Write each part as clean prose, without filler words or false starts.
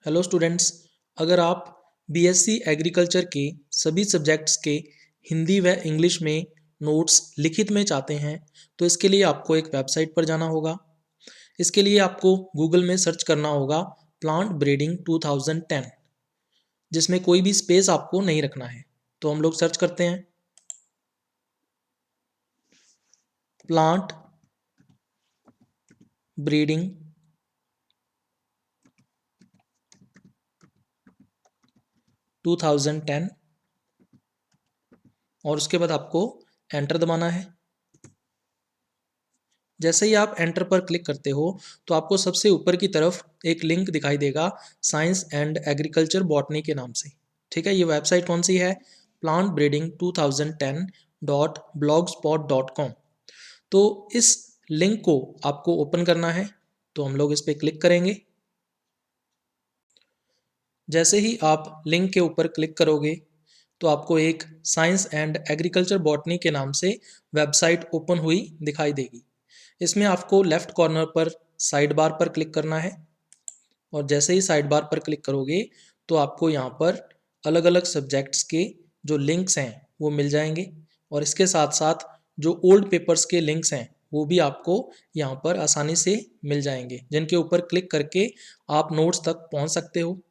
Hello students. अगर आप BSc agriculture के सभी सब्जेक्ट्स के हिंदी व इंग्लिश में नोट्स लिखित में चाहते हैं तो इसके लिए आपको एक वेबसाइट पर जाना होगा। इसके लिए आपको गूगल में सर्च करना होगा प्लांट ब्रीडिंग 2010, जिसमें कोई भी स्पेस आपको नहीं रखना है। तो हम लोग सर्च करते हैं प्लांट ब्रीडिंग 2010 और उसके बाद आपको एंटर दबाना है। जैसे ही आप एंटर पर क्लिक करते हो तो आपको सबसे ऊपर की तरफ एक लिंक दिखाई देगा साइंस एंड एग्रीकल्चर बॉटनी के नाम से। ठीक है, ये वेबसाइट कौन सी है? Plant breeding 2010.blogspot.com। तो इस लिंक को आपको ओपन करना है, तो हम लोग इस पर क्लिक करेंगे। जैसे ही आप लिंक के ऊपर क्लिक करोगे तो आपको एक साइंस एंड एग्रीकल्चर बॉटनी के नाम से वेबसाइट ओपन हुई दिखाई देगी। इसमें आपको लेफ्ट कॉर्नर पर साइड बार पर क्लिक करना है और जैसे ही साइड बार पर क्लिक करोगे तो आपको यहाँ पर अलग अलग सब्जेक्ट्स के जो लिंक्स हैं वो मिल जाएंगे और इसके साथ साथ जो ओल्ड पेपर्स के लिंक्स हैं वो भी आपको यहाँ पर आसानी से मिल जाएंगे, जिनके ऊपर क्लिक करके आप नोट्स तक पहुँच सकते हो।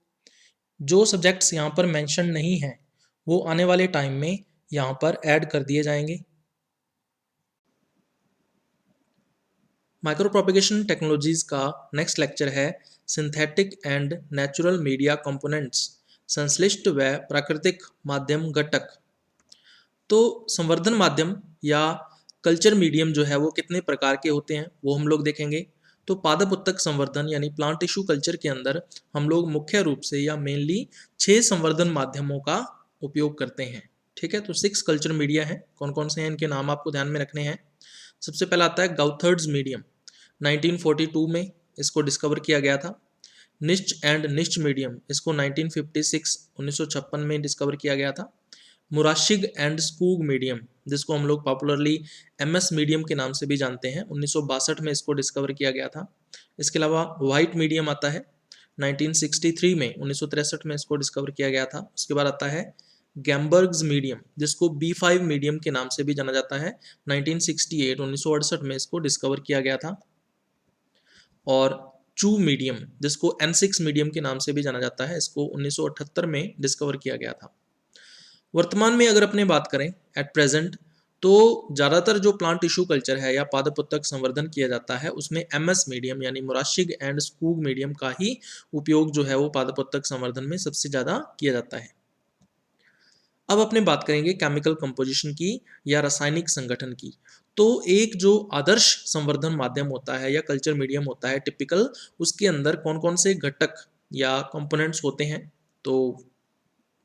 जो सब्जेक्ट्स यहाँ पर मेंशन नहीं हैं वो आने वाले टाइम में यहाँ पर ऐड कर दिए जाएंगे। माइक्रो प्रोपेगेशन टेक्नोलॉजीज का नेक्स्ट लेक्चर है synthetic and natural media components, संश्लिष्ट व प्राकृतिक माध्यम घटक। तो संवर्धन माध्यम या कल्चर मीडियम जो है वो कितने प्रकार के होते हैं वो हम लोग देखेंगे। तो पादप उत्तक संवर्धन यानी प्लांट टिश्यू कल्चर के अंदर हम लोग मुख्य रूप से या मेनली 6 संवर्धन माध्यमों का उपयोग करते हैं। ठीक है, तो 6 कल्चर मीडिया हैं। कौन कौन से हैं इनके नाम आपको ध्यान में रखने हैं। सबसे पहला आता है गाउथर्ड्स मीडियम, 1942 में इसको डिस्कवर किया गया था। निश्च एंड निश्च मीडियम, इसको 1956 में डिस्कवर किया गया था। मुराशिग एंड स्कूग मीडियम, जिसको हम लोग पॉपुलरली एमएस मीडियम के नाम से भी जानते हैं, 1962 में इसको डिस्कवर किया गया था। इसके अलावा वाइट मीडियम आता है 1963 में, 1963 में इसको डिस्कवर किया गया था। उसके बाद आता है गैम्बर्ग्स मीडियम, जिसको B5 मीडियम के नाम से भी जाना जाता है, 1968 में इसको डिस्कवर किया गया था। और चू मीडियम, जिसको N6 मीडियम के नाम से भी जाना जाता है, इसको 1978 में डिस्कवर किया गया था। वर्तमान में अगर अपने बात करें एट प्रेजेंट, तो ज़्यादातर जो प्लांट टिश्यू कल्चर है या पादप उत्तक संवर्धन किया जाता है उसमें एमएस मीडियम यानी मुराशिग एंड स्कूग मीडियम का ही उपयोग जो है वो पादप उत्तक संवर्धन में सबसे ज़्यादा किया जाता है। अब अपने बात करेंगे केमिकल कंपोजिशन की या रासायनिक संगठन की। तो एक जो आदर्श संवर्धन माध्यम होता है या कल्चर मीडियम होता है टिपिकल, उसके अंदर कौन कौन से घटक या कंपोनेंट्स होते हैं। तो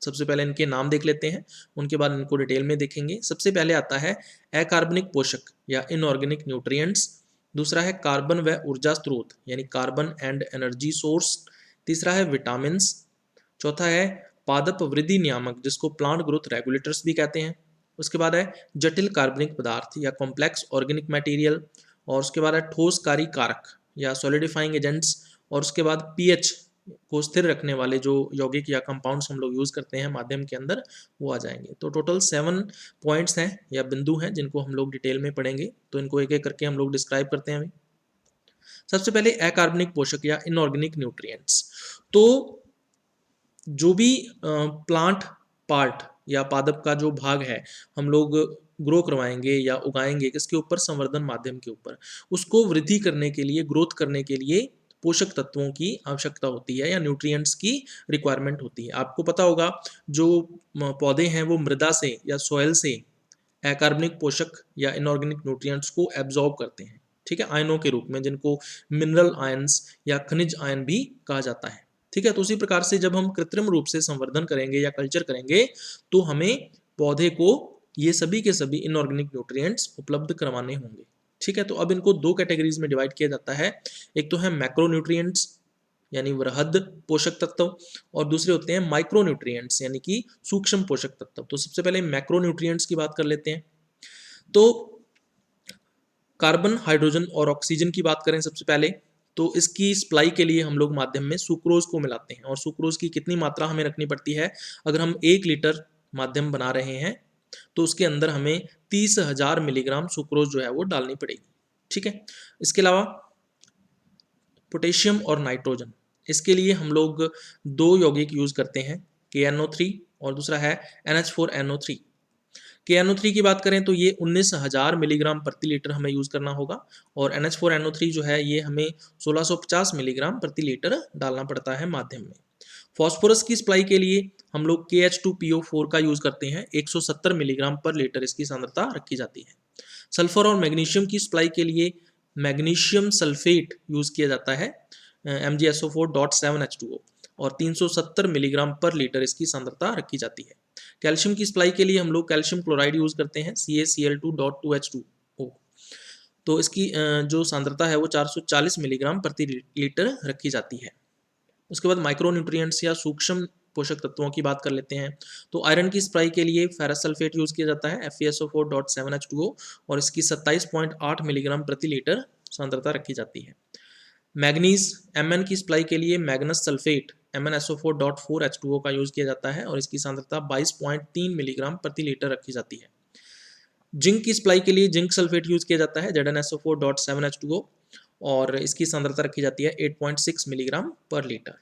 सबसे पहले इनके नाम देख लेते हैं, उनके बाद इनको डिटेल में देखेंगे। सबसे पहले आता है अकार्बनिक पोषक या इनऑर्गेनिक न्यूट्रिएंट्स। दूसरा है कार्बन व ऊर्जा स्रोत यानी कार्बन एंड एनर्जी सोर्स। तीसरा है विटामिन्स। चौथा है पादप वृद्धि नियामक, जिसको प्लांट ग्रोथ रेगुलेटर्स भी कहते हैं। उसके बाद है जटिल कार्बनिक पदार्थ या कॉम्प्लेक्स ऑर्गेनिक मटेरियल। और उसके बाद है ठोसकारी कारक या सॉलिडिफाइंग एजेंट्स। और उसके बाद पीएच को स्थिर रखने वाले जो यौगिक या कंपाउंड्स हम लोग यूज करते हैं माध्यम के अंदर, वो आ जाएंगे। तो टोटल 7 पॉइंट्स हैं या बिंदु हैं जिनको हम लोग डिटेल में पढ़ेंगे। तो इनको एक एक करके हम लोग डिस्क्राइब करते हैं अभी। सबसे पहले अकार्बनिक पोषक या इनऑर्गेनिक न्यूट्रिएंट्स। तो जो भी प्लांट पार्ट या पादप का जो भाग है हम लोग ग्रो करवाएंगे या उगाएंगे किसके ऊपर? संवर्धन माध्यम के ऊपर। उसको वृद्धि करने के लिए, ग्रोथ करने के लिए पोषक तत्वों की आवश्यकता होती है या न्यूट्रिएंट्स की रिक्वायरमेंट होती है। आपको पता होगा जो पौधे हैं वो मृदा से या सॉइल से अकार्बनिक पोषक या इनऑर्गेनिक न्यूट्रिएंट्स को एब्जॉर्ब करते हैं। ठीक है, आयनों के रूप में, जिनको मिनरल आयंस या खनिज आयन भी कहा जाता है। ठीक है, तो उसी प्रकार से जब हम कृत्रिम रूप से संवर्धन करेंगे या कल्चर करेंगे तो हमें पौधे को ये सभी के सभी इनऑर्गेनिक न्यूट्रिएंट्स उपलब्ध करवाने होंगे। ठीक है, तो अब इनको 2 कैटेगरीज में डिवाइड किया जाता है। एक तो है मैक्रो न्यूट्रिएंट्स यानी वृहद पोषक तत्व, और दूसरे होते हैं माइक्रो न्यूट्रिएंट्स यानी कि सूक्ष्म पोषक तत्व। तो सबसे पहले मैक्रो न्यूट्रिएंट्स की बात कर लेते हैं। तो कार्बन, हाइड्रोजन और ऑक्सीजन की बात करें सबसे पहले, तो इसकी सप्लाई के लिए हम लोग माध्यम में सुक्रोज को मिलाते हैं, और सुक्रोज की कितनी मात्रा हमें रखनी पड़ती है? अगर हम 1 लीटर माध्यम बना रहे हैं तो उसके अंदर हमें 30,000 मिलीग्राम सुक्रोज जो है वो डालनी पड़ेगी। ठीक है। इसके अलावा पोटेशियम और नाइट्रोजन, इसके लिए हम लोग 2 यौगिक यूज करते हैं, KNO3 और दूसरा है NH4NO3। KNO3 की बात करें तो ये 19,000 मिलीग्राम प्रति लीटर हमें यूज करना होगा, और NH4NO3 जो है ये हमें 1650 मिलीग्राम प्रति लीटर डालना पड़ता है माध्यम में। फॉस्फोरस की सप्लाई के लिए हम लोग KH2PO4 का यूज करते हैं, 170 मिलीग्राम पर लीटर इसकी सांद्रता रखी जाती है। सल्फर और मैग्नीशियम की सप्लाई के लिए मैग्नीशियम सल्फेट यूज किया जाता है, MgSO4.7H2O, और 370 मिलीग्राम पर लीटर इसकी सांद्रता रखी जाती है। कैल्शियम की सप्लाई के लिए हम लोग कैल्शियम क्लोराइड यूज करते हैं, CaCl2.2H2O, तो इसकी जो सांद्रता है वो 440 मिलीग्राम प्रति लीटर रखी जाती है। उसके बाद माइक्रो न्यूट्रिएंट्स या सूक्ष्म पोषक तत्वों की बात कर लेते हैं। तो आयरन की सप्लाई के लिए फेरस सल्फेट यूज किया जाता है, FeSO4.7H2O, और इसकी 27.8 मिलीग्राम प्रति लीटर सांद्रता रखी जाती है। मैग्नीज Mn की सप्लाई के लिए मैग्नस सल्फेट MnSO4.4H2O का यूज किया जाता है, और इसकी सांद्रता 22.3 मिलीग्राम प्रति लीटर रखी जाती है। जिंक की सप्लाई के लिए जिंक सल्फेट यूज किया जाता है, ZnSO4.7H2O, और इसकी सांद्रता रखी जाती है 8.6 मिलीग्राम पर लीटर।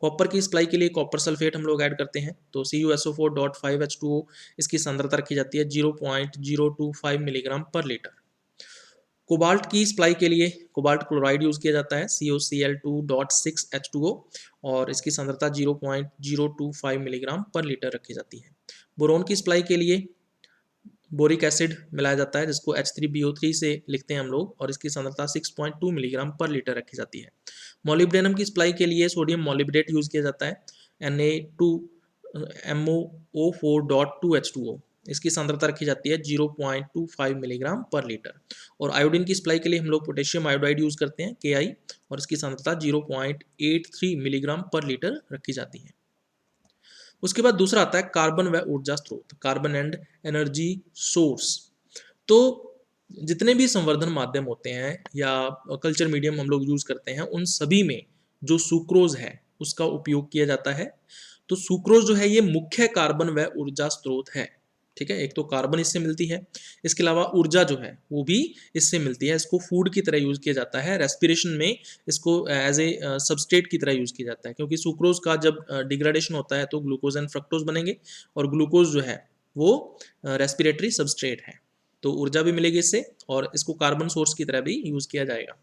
कॉपर की सप्लाई के लिए कॉपर सल्फेट हम लोग ऐड करते हैं, तो CuSO4.5H2O, इसकी सांद्रता रखी जाती है 0.025 मिलीग्राम पर लीटर। कोबाल्ट की सप्लाई के लिए कोबाल्ट क्लोराइड यूज किया जाता है, COCl2.6H2O, और इसकी सांद्रता 0.025 मिलीग्राम पर लीटर रखी जाती है। बोरोन की सप्लाई के लिए बोरिक एसिड मिलाया जाता है, जिसको H3BO3 से लिखते हैं हम लोग, और इसकी सांद्रता 6.2 मिलीग्राम पर लीटर रखी जाती है। मॉलिब्डेनम की सप्लाई के लिए सोडियम मॉलिब्डेट यूज किया जाता है, Na2MoO4.2H2O, इसकी सांद्रता रखी जाती है 0.25 मिलीग्राम पर लीटर। और आयोडीन की सप्लाई के लिए हम लोग पोटेशियम आयोडाइड यूज करते हैं, Ki, और इसकी सांद्रता 0.83 मिलीग्राम पर लीटर रखी जाती है। उसके बाद दूसरा आता है कार्बन व ऊर्जा स्रोत, कार्बन एंड एनर्जी सोर्स। तो जितने भी संवर्धन माध्यम होते हैं या कल्चर मीडियम हम लोग यूज करते हैं, उन सभी में जो सुक्रोज है उसका उपयोग किया जाता है। तो सुक्रोज जो है ये मुख्य कार्बन व ऊर्जा स्रोत है। ठीक है, एक तो कार्बन इससे मिलती है, इसके अलावा ऊर्जा जो है वो भी इससे मिलती है। इसको फूड की तरह यूज किया जाता है, रेस्पिरेशन में इसको एज ए सबस्ट्रेट की तरह यूज किया जाता है, क्योंकि सुक्रोज का जब डिग्रेडेशन होता है तो ग्लूकोज एंड फ्रक्टोज बनेंगे, और ग्लूकोज जो है वो रेस्पिरेटरी सबस्ट्रेट है, तो ऊर्जा भी मिलेगी इससे, और इसको कार्बन सोर्स की तरह भी यूज किया जाएगा।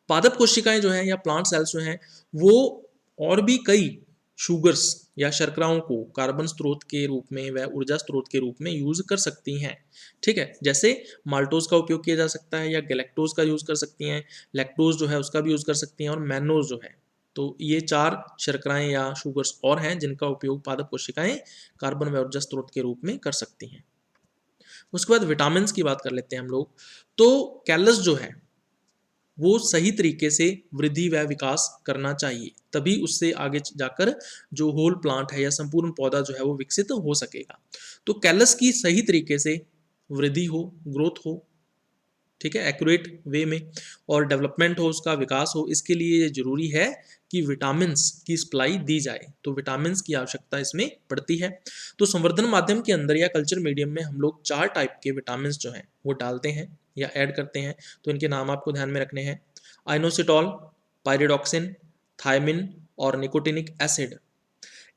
पादप कोशिकाएं जो है या प्लांट सेल्स जो हैं वो और भी कई शुगर्स या शर्कराओं को कार्बन स्रोत के रूप में व ऊर्जा स्रोत के रूप में यूज कर सकती हैं। ठीक है, जैसे माल्टोज का उपयोग किया जा सकता है, या गैलेक्टोज का यूज कर सकती हैं, लैक्टोज जो है उसका भी यूज कर सकती हैं, और मैनोज जो है। तो ये 4 शर्कराएं या शुगर्स और हैं जिनका उपयोग पादप कोशिकाएं कार्बन व ऊर्जा स्रोत के रूप में कर सकती हैं। उसके बाद विटामिन की बात कर लेते हैं हम लोग। तो कैलस जो है वो सही तरीके से वृद्धि व विकास करना चाहिए, तभी उससे आगे जाकर जो होल प्लांट है या संपूर्ण पौधा जो है वो विकसित हो सकेगा। तो कैलस की सही तरीके से वृद्धि हो, ग्रोथ हो, ठीक है, एक्यूरेट वे में, और डेवलपमेंट हो, उसका विकास हो, इसके लिए ये जरूरी है कि विटामिन्स की सप्लाई दी जाए। तो विटामिन्स की आवश्यकता इसमें पड़ती है। तो संवर्धन माध्यम के अंदर या कल्चर मीडियम में हम लोग 4 टाइप के विटामिन्स जो हैं वो डालते हैं या ऐड करते हैं। तो इनके नाम आपको ध्यान में रखने हैं, आइनोसिटॉल, पायरिडॉक्सिन, थायमिन और निकोटिनिक एसिड।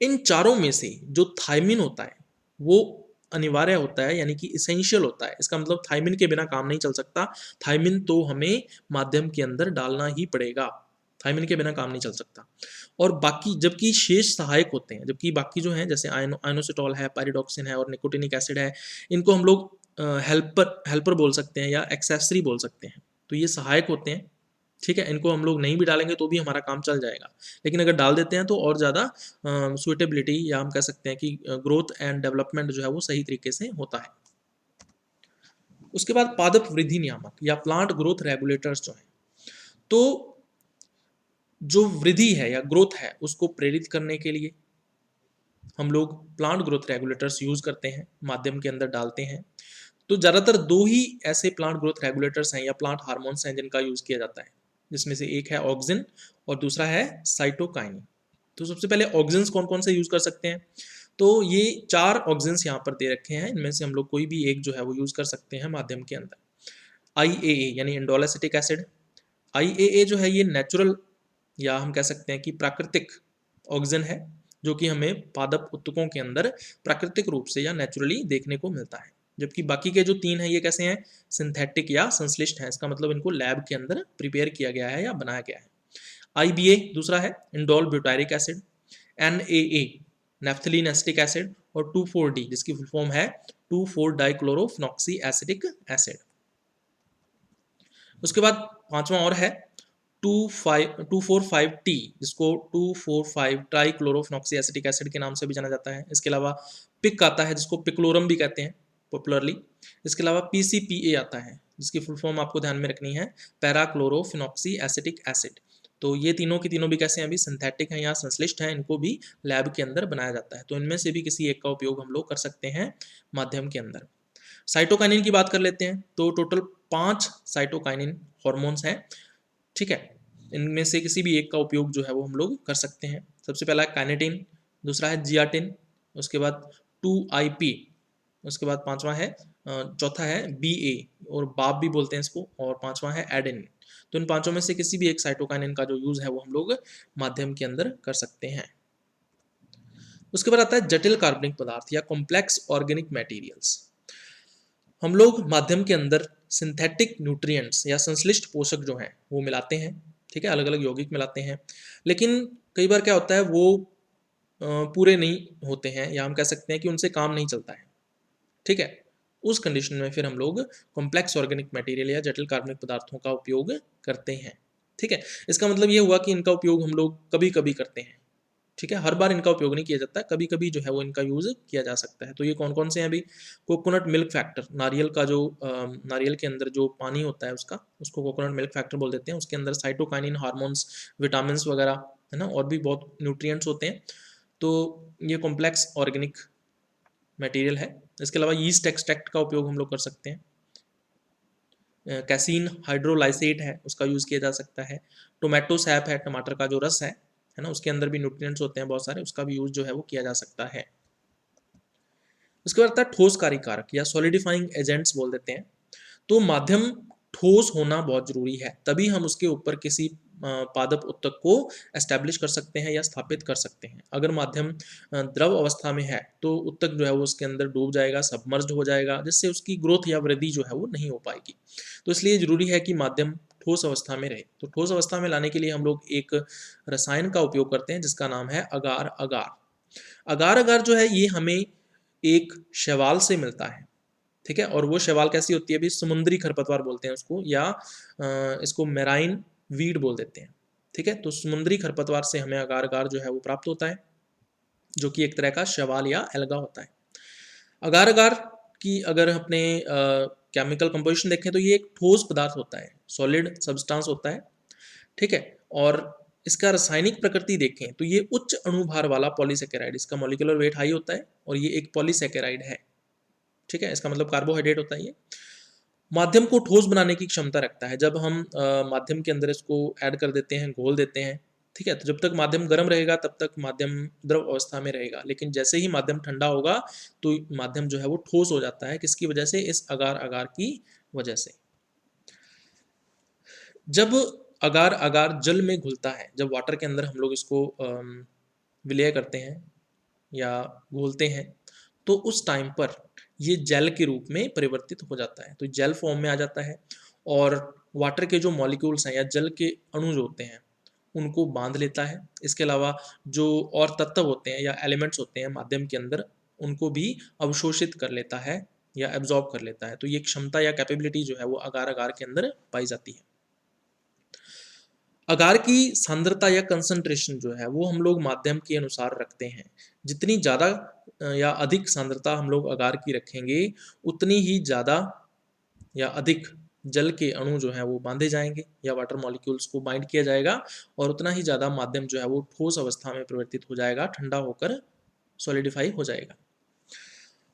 इन चारों में से जो थायमिन होता है वो अनिवार्य होता है, यानी कि इसेंशियल होता है। इसका मतलब थायमिन के बिना काम नहीं चल सकता, थायमिन तो हमें माध्यम के अंदर डालना ही पड़ेगा, थायमिन के बिना काम नहीं चल सकता। और बाकी जबकि शेष सहायक होते हैं, जबकि बाकी जो हैं जैसे आइनोसिटॉल है, पायरिडॉक्सिन है और निकोटिनिक एसिड है, इनको हम लोग हेल्पर बोल सकते हैं या एक्सेसरी बोल सकते हैं। तो ये सहायक होते हैं, ठीक है, इनको हम लोग नहीं भी डालेंगे तो भी हमारा काम चल जाएगा, लेकिन अगर डाल देते हैं तो और ज़्यादा सुइटेबिलिटी या हम कह सकते हैं कि ग्रोथ एंड डेवलपमेंट जो है वो सही तरीके से होता है। उसके बाद पादप वृद्धि नियामक या प्लांट ग्रोथ रेगुलेटर्स जो हैं, तो जो वृद्धि है या ग्रोथ है उसको प्रेरित करने के लिए हम लोग प्लांट ग्रोथ रेगुलेटर्स यूज करते हैं, माध्यम के अंदर डालते हैं। तो ज़्यादातर 2 ही ऐसे प्लांट ग्रोथ रेगुलेटर्स हैं या प्लांट हार्मोन्स हैं जिनका यूज किया जाता है, जिसमें से एक है ऑक्सिन और दूसरा है साइटोकाइनिन। तो सबसे पहले ऑक्सिन्स कौन कौन से यूज़ कर सकते हैं, तो ये 4 ऑक्सिन्स यहाँ पर दे रखे हैं, इनमें से हम लोग कोई भी एक जो है वो यूज़ कर सकते हैं माध्यम के अंदर। IAA यानी इंडोल एसिटिक एसिड। IAA जो है ये नेचुरल या हम कह सकते हैं कि प्राकृतिक ऑक्सिजन है, जो कि हमें पादप उत्तकों के अंदर प्राकृतिक रूप से या नेचुरली देखने को मिलता है। जबकि बाकी के जो 3 हैं ये कैसे हैं, सिंथेटिक या संश्लिष्ट हैं, इसका मतलब इनको लैब के अंदर प्रिपेयर किया गया है या बनाया गया है। IBA दूसरा है indole butyric acid. NAA naphthalene acetic acid. और 2,4-D जिसकी फुल फॉर्म है 2,4-डाइक्लोरोफिनॉक्सी एसिटिक एसिड। उसके बाद पांचवा और है 2,4,5-T जिसको 2,4,5-ट्राइक्लोरोफिनॉक्सी एसिटिक एसिड के नाम से भी जाना जाता है। इसके अलावा पिक आता है जिसको पिक्लोरम भी कहते हैं पॉपुलरली। इसके अलावा PCPA आता है जिसकी फुल फॉर्म आपको ध्यान में रखनी है पैराक्लोरोफिनॉक्सी एसिटिक एसिड। तो ये तीनों की तीनों भी कैसे हैं, अभी सिंथेटिक हैं या संश्लिष्ट हैं, इनको भी लैब के अंदर बनाया जाता है। तो इनमें से भी किसी एक का उपयोग हम लोग कर सकते हैं माध्यम के अंदर। साइटोकाइनिन की बात कर लेते हैं, तो टोटल 5 साइटोकाइनिन हॉर्मोन्स हैं, ठीक है। इनमें से किसी भी एक का उपयोग जो है वो हम लोग कर सकते हैं। सबसे पहला है काइनेटिन, दूसरा है जियाटिन, उसके बाद 2IP, उसके बाद पांचवा है चौथा है BA और बाप भी बोलते हैं इसको, और पांचवा है एडेनिन। तो इन पांचों में से किसी भी एक साइटोकाइनिन का जो यूज है वो हम लोग माध्यम के अंदर कर सकते हैं। उसके बाद आता है जटिल कार्बनिक पदार्थ या कॉम्प्लेक्स ऑर्गेनिक मटेरियल्स। हम लोग माध्यम के अंदर सिंथेटिक न्यूट्रिएंट्स या संश्लिष्ट पोषक जो हैं वो मिलाते हैं, ठीक है, अलग अलग यौगिक मिलाते हैं। लेकिन कई बार क्या होता है वो पूरे नहीं होते हैं, या हम कह सकते हैं कि उनसे काम नहीं चलता है, ठीक है। उस कंडीशन में फिर हम लोग कॉम्प्लेक्स ऑर्गेनिक मटेरियल या जटिल कार्बनिक पदार्थों का उपयोग करते हैं, ठीक है। इसका मतलब ये हुआ कि इनका उपयोग हम लोग कभी कभी करते हैं, ठीक है, हर बार इनका उपयोग नहीं किया जाता, कभी कभी जो है वो इनका यूज किया जा सकता है। तो ये कौन कौन से हैं अभी, कोकोनट मिल्क फैक्टर, नारियल का जो नारियल के अंदर जो पानी होता है उसका, उसको कोकोनट मिल्क फैक्टर बोल देते हैं। उसके अंदर साइटोकाइनिन, हार्मोन्स, विटामिन वगैरह है ना, और भी बहुत न्यूट्रिएंट्स होते हैं। तो ये कॉम्प्लेक्स ऑर्गेनिक मटेरियल है। इसके अलावा यीस्ट एक्सट्रैक्ट का उपयोग हम लोग कर सकते हैं। कैसीन हाइड्रोलाइसेट है, उसका यूज़ किया जा सकता है। टोमेटो सैप है, टमाटर का जो रस है ना, उसके अंदर भी न्यूट्रिएंट्स होते हैं बहुत सारे, उसका भी यूज़ जो है वो किया जा सकता है। उसके बाद आता है ठोस कार्यकारक या सॉलिडिफाइंग एजेंट्स बोल देते हैं। तो माध्यम ठोस होना बहुत जरूरी है, तभी हम उसके ऊपर किसी पादप उत्तक को एस्टेब्लिश कर सकते हैं या स्थापित कर सकते हैं। अगर माध्यम द्रव अवस्था में है तो उत्तक जो है वो उसके अंदर डूब जाएगा, सबमर्ज हो जाएगा, जिससे उसकी ग्रोथ या वृद्धि जो है वो नहीं हो पाएगी। तो इसलिए जरूरी है कि माध्यम ठोस अवस्था में रहे। तो ठोस अवस्था में लाने के लिए हम लोग एक रसायन का उपयोग करते हैं जिसका नाम है अगार अगार। अगार अगार जो है ये हमें एक शैवाल से मिलता है, ठीक है। और वो शैवाल कैसी होती है, अभी समुद्री खरपतवार बोलते हैं उसको, या इसको मेराइन वीड बोल देते हैं, ठीक है। तो समुद्री खरपतवार से हमें अगार अगार जो है वो प्राप्त होता है, जो कि एक तरह का शैवाल या एल्गा होता है। अगार अगार की अगर अपने केमिकल कंपोजिशन देखें तो ये एक ठोस पदार्थ होता है, सॉलिड सब्सटेंस होता है, ठीक है। और इसका रासायनिक प्रकृति देखें तो ये उच्च अणुभार वाला पॉलीसेकेराइड, इसका मॉलिक्यूलर वेट हाई होता है और ये एक पॉलीसेकेराइड है, ठीक है। इसका मतलब कार्बोहाइड्रेट होता है ये। माध्यम को ठोस बनाने की क्षमता रखता है। जब हम माध्यम के अंदर इसको ऐड कर देते हैं, घोल देते हैं, ठीक है, तो जब तक माध्यम गर्म रहेगा तब तक माध्यम द्रव अवस्था में रहेगा, लेकिन जैसे ही माध्यम ठंडा होगा तो माध्यम जो है वो ठोस हो जाता है। किसकी वजह से, इस अगार अगार की वजह से। जब अगार अगार जल में घुलता है, जब वाटर के अंदर हम लोग इसको विलय करते हैं या घोलते हैं, तो उस टाइम पर ये जेल के रूप में परिवर्तित हो जाता है, तो जेल फॉर्म में आ जाता है और वाटर के जो मॉलिक्यूल्स हैं या जल के अणु जो होते हैं उनको बांध लेता है। इसके अलावा जो और तत्व होते हैं या एलिमेंट्स होते हैं माध्यम के अंदर, उनको भी अवशोषित कर लेता है या एब्जॉर्ब कर लेता है। तो ये क्षमता या कैपेबिलिटी जो है वो अगार अगार के अंदर पाई जाती है। अगार की सांद्रता या कंसंट्रेशन जो है वो हम लोग माध्यम के अनुसार रखते हैं। जितनी ज़्यादा या अधिक सांद्रता हम लोग अगार की रखेंगे, उतनी ही ज़्यादा या अधिक जल के अणु जो है वो बांधे जाएंगे या वाटर मॉलिक्यूल्स को बाइंड किया जाएगा, और उतना ही ज़्यादा माध्यम जो है वो ठोस अवस्था में परिवर्तित हो जाएगा, ठंडा होकर सॉलिडिफाई हो जाएगा।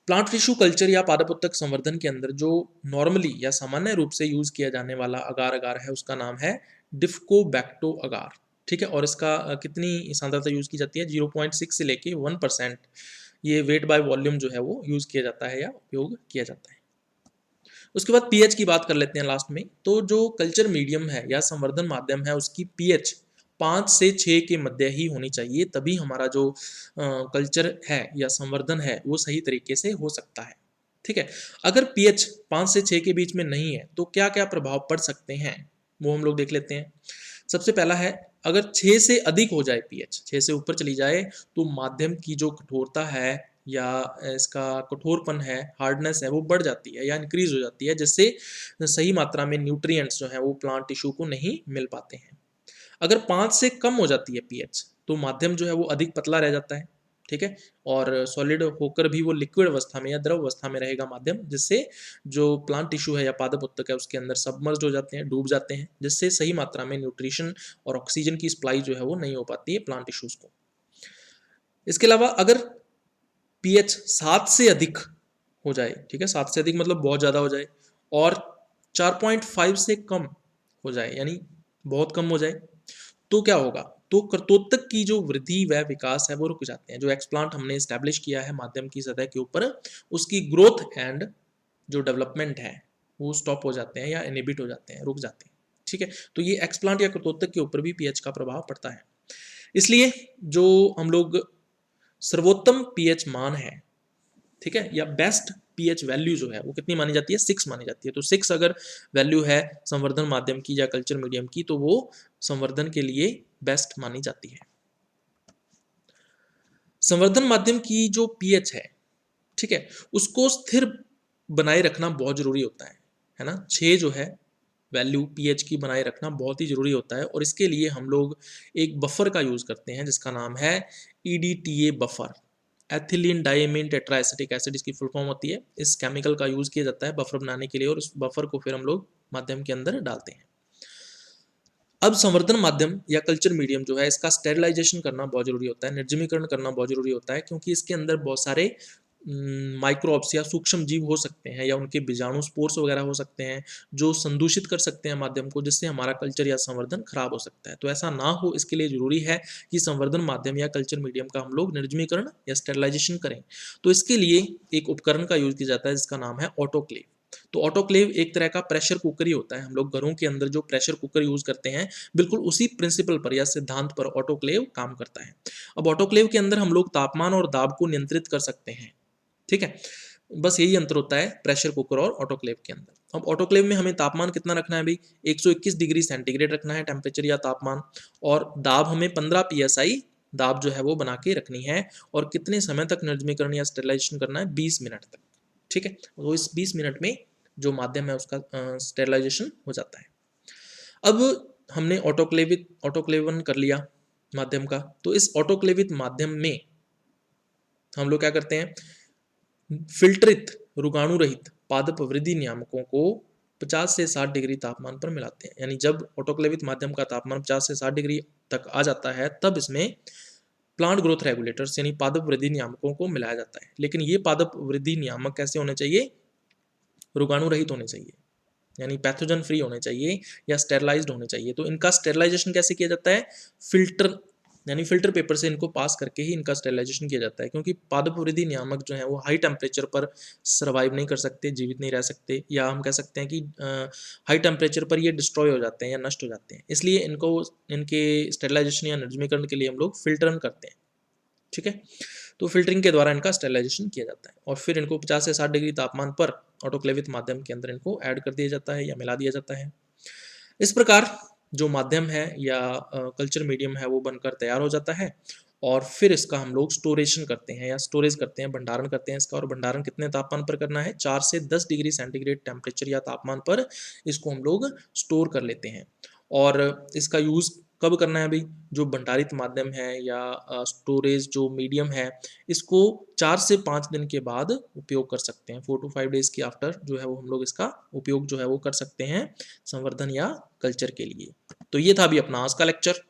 प्लांट टिश्यू कल्चर या पादप उत्तक संवर्धन के अंदर जो नॉर्मली या सामान्य रूप से यूज किया जाने वाला अगार अगार है उसका नाम है डिफकोबैक्टो अगार, ठीक है। और इसका कितनी सांद्रता यूज़ की जाती है, 0.6 से लेके 1%, ये वेट बाय वॉल्यूम जो है वो यूज़ किया जाता है या उपयोग किया जाता है। उसके बाद पीएच की बात कर लेते हैं लास्ट में। तो जो कल्चर मीडियम है या संवर्धन माध्यम है उसकी पीएच 5 से 6 के मध्य ही होनी चाहिए, तभी हमारा जो कल्चर है या संवर्धन है वो सही तरीके से हो सकता है, ठीक है। अगर पीएच 5 से 6 के बीच में नहीं है तो क्या क्या प्रभाव पड़ सकते हैं वो हम लोग देख लेते हैं। सबसे पहला है, अगर 6 से अधिक हो जाए, पीएच 6 से ऊपर चली जाए, तो माध्यम की जो कठोरता है या इसका कठोरपन है, हार्डनेस है, वो बढ़ जाती है या इंक्रीज हो जाती है, जिससे सही मात्रा में न्यूट्रिएंट्स जो है वो प्लांट टिश्यू को नहीं मिल पाते हैं। अगर 5 से कम हो जाती है पीएच, तो माध्यम जो है वो अधिक पतला रह जाता है, ठीक है, और सॉलिड होकर भी वो लिक्विड अवस्था में या द्रव अवस्था में रहेगा माध्यम, जिससे जो प्लांट टिश्यू है या पादप उत्तक है उसके अंदर सबमर्ज हो जाते हैं, डूब जाते हैं, जिससे सही मात्रा में न्यूट्रिशन और ऑक्सीजन की सप्लाई जो है वो नहीं हो पाती है प्लांट टिश्यूज को। इसके अलावा अगर पीएच 7 से अधिक हो जाए, ठीक है, 7 से अधिक मतलब बहुत ज़्यादा हो जाए, और 4.5 से कम हो जाए यानी बहुत कम हो जाए, तो क्या होगा, तो कर्तोत्तक की जो वृद्धि व विकास है वो रुक जाते हैं। जो एक्सप्लांट हमने स्टैब्लिश किया है माध्यम की सतह के ऊपर, उसकी ग्रोथ एंड जो डेवलपमेंट है वो स्टॉप हो जाते हैं या इनहिबिट हो जाते हैं, रुक जाते हैं, ठीक है। तो ये एक्सप्लांट या कर्तोत्तक के ऊपर भी पीएच का प्रभाव पड़ता है। इसलिए जो हम लोग सर्वोत्तम पीएच मान है, ठीक है, या बेस्ट पीएच वैल्यू जो है वो कितनी मानी जाती है, 6 मानी जाती है। तो 6 अगर वैल्यू है संवर्धन माध्यम की या कल्चर मीडियम की, तो वो संवर्धन के लिए बेस्ट मानी जाती है। संवर्धन माध्यम की जो पीएच है, ठीक है, उसको स्थिर बनाए रखना बहुत जरूरी होता है ना। 6 जो है वैल्यू पीएच की बनाए रखना बहुत ही जरूरी होता है, और इसके लिए हम लोग एक बफर का यूज करते हैं जिसका नाम है EDTA buffer, ethylene diamine tetraacetic acid इसकी फुल फॉर्म होती है। इस केमिकल का यूज किया जाता है बफर बनाने के लिए, और उस बफर को फिर हम लोग माध्यम के अंदर डालते हैं। अब संवर्धन माध्यम या कल्चर मीडियम जो है इसका स्टेरिलाइजेशन करना बहुत जरूरी होता है, निर्जमीकरण करना बहुत जरूरी होता है, क्योंकि इसके अंदर बहुत सारे माइक्रोब्स या सूक्ष्म जीव हो सकते हैं या उनके बीजाणु स्पोर्स वगैरह हो सकते हैं जो संदूषित कर सकते हैं माध्यम को, जिससे हमारा कल्चर या संवर्धन खराब हो सकता है। तो ऐसा ना हो, इसके लिए जरूरी है कि संवर्धन माध्यम या कल्चर मीडियम का हम लोग निर्जमीकरण या स्टेरिलाइजेशन करें। तो इसके लिए एक उपकरण का यूज किया जाता है जिसका नाम है ऑटोक्लेव। तो ऑटोक्लेव एक तरह का प्रेशर कुकर ही होता है। हम लोग घरों के अंदर जो प्रेशर कुकर यूज करते हैं, बिल्कुल उसी प्रिंसिपल पर या सिद्धांत पर ऑटोक्लेव काम करता है। अब ऑटोक्लेव के अंदर हम लोग तापमान और दाब को नियंत्रित कर सकते हैं, ठीक है। बस यही अंतर होता है प्रेशर कुकर और ऑटोक्लेव के अंदर। अब ऑटोक्लेव में हमें तापमान कितना रखना है भाई, 121 डिग्री सेंटीग्रेड रखना है टेम्परेचर या तापमान, और दाब हमें 15 PSI दाब जो है वो बना के रखनी है, और कितने समय तक निर्जमीकरण या स्टेरिलाइजेशन करना है, 20 मिनट तक, ठीक है। तो इस 20 मिनट में जो माध्यम है उसका स्टेरिलाइजेशन हो जाता है। अब हमने ऑटोक्लेवन कर लिया माध्यम का, तो इस ऑटोक्लेवित माध्यम में हम लोग क्या करते हैं, फिल्टरित रोगाणु रहित पादप वृद्धि नियामकों को 50 से 60 डिग्री तापमान पर मिलाते हैं। यानी जब ऑटोक्लेवित माध्यम का तापमान 50 से 60 डिग्री तक आ जाता है, तब इसमें प्लांट ग्रोथ रेगुलेटर्स यानी पादप वृद्धि नियामकों को मिलाया जाता है। लेकिन ये पादप वृद्धि नियामक कैसे होने चाहिए, रोगाणु रहित होने चाहिए, यानी पैथोजन फ्री होने चाहिए या स्टेरलाइज्ड होने चाहिए। तो इनका स्टेरलाइजेशन कैसे किया जाता है, फिल्टर यानी फिल्टर पेपर से इनको पास करके ही इनका स्टेरलाइजेशन किया जाता है, क्योंकि पादप वृद्धि नियामक जो है वो हाई टेम्परेचर पर सर्वाइव नहीं कर सकते, जीवित नहीं रह सकते, या हम कह सकते हैं कि हाई टेम्परेचर पर ये डिस्ट्रॉय हो जाते हैं या नष्ट हो जाते हैं। इसलिए इनको इनके स्टेरलाइजेशन या निर्जमीकरण के लिए हम लोग फिल्टरन करते हैं, ठीक है। तो फिल्टरिंग के द्वारा इनका स्टेरिलाइजेशन किया जाता है, और फिर इनको 50 से 60 डिग्री तापमान पर ऑटोक्लेवित माध्यम के अंदर इनको ऐड कर दिया जाता है या मिला दिया जाता है। इस प्रकार जो माध्यम है या कल्चर मीडियम है वो बनकर तैयार हो जाता है, और फिर इसका हम लोग स्टोरेशन करते हैं या स्टोरेज करते हैं, भंडारण करते हैं इसका। और भंडारण कितने तापमान पर करना है, 4 से 10 डिग्री सेंटीग्रेड टेम्परेचर या तापमान पर इसको हम लोग स्टोर कर लेते हैं। और इसका यूज़ कब करना है भाई, जो भंडारित माध्यम है या स्टोरेज जो मीडियम है, इसको 4 से 5 दिन के बाद उपयोग कर सकते हैं। 4 to 5 डेज के आफ्टर जो है वो हम लोग इसका उपयोग जो है वो कर सकते हैं संवर्धन या कल्चर के लिए। तो ये था अभी अपना आज का लेक्चर।